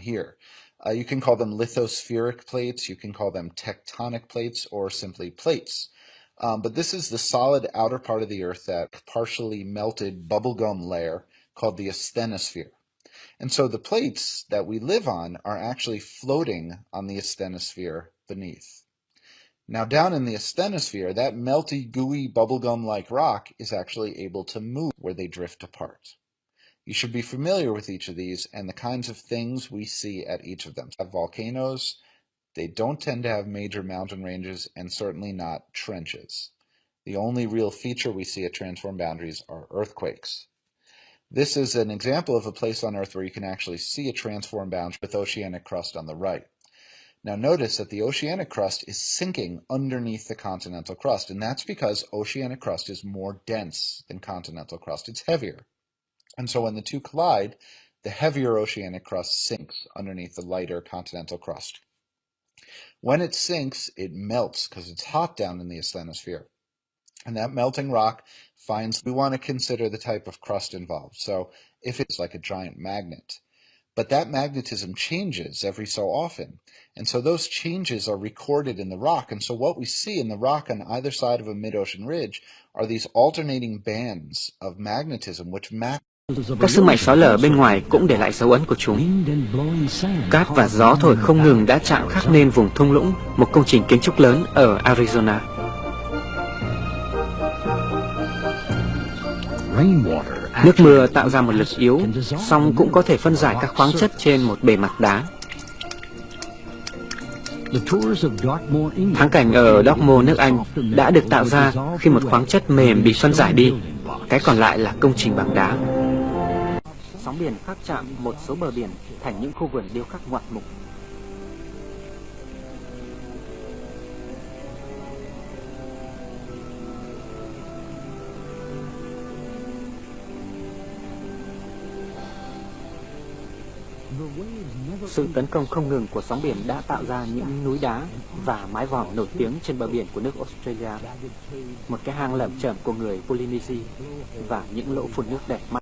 here. You can call them lithospheric plates, you can call them tectonic plates, or simply plates. But this is the solid outer part of the Earth, that partially melted bubblegum layer called the asthenosphere. And so the plates that we live on are actually floating on the asthenosphere beneath. Now down in the asthenosphere, that melty, gooey, bubblegum-like rock is actually able to move where they drift apart. You should be familiar with each of these and the kinds of things we see at each of them. Have volcanoes, they don't tend to have major mountain ranges, and certainly not trenches. The only real feature we see at transform boundaries are earthquakes. This is an example of a place on Earth where you can actually see a transform boundary with oceanic crust on the right. Now notice that the oceanic crust is sinking underneath the continental crust, and that's because oceanic crust is more dense than continental crust. It's heavier. And so when the two collide, the heavier oceanic crust sinks underneath the lighter continental crust. When it sinks, it melts because it's hot down in the asthenosphere. And that melting rock we want to consider the type of crust involved. So if it's like a giant magnet, but that magnetism changes every so often. And so those changes are recorded in the rock. And so what we see in the rock on either side of a mid-ocean ridge are these alternating bands of magnetism which match. Các sức mạnh xói lở bên ngoài cũng để lại dấu ấn của chúng. Cát và gió thổi không ngừng đã chạm khắc nên vùng thung lũng, một công trình kiến trúc lớn ở Arizona. Nước mưa tạo ra một lực yếu, song cũng có thể phân giải các khoáng chất trên một bề mặt đá. Thắng cảnh ở Dartmoor, nước Anh đã được tạo ra khi một khoáng chất mềm bị phân giải đi, cái còn lại là công trình bằng đá. Sóng biển khắc chạm một số bờ biển thành những khu vườn điêu khắc ngoạn mục. Sự tấn công không ngừng của sóng biển đã tạo ra những núi đá và mái vòm nổi tiếng trên bờ biển của nước Australia, một cái hang lởm chởm của người Polynesia và những lỗ phun nước đẹp mắt.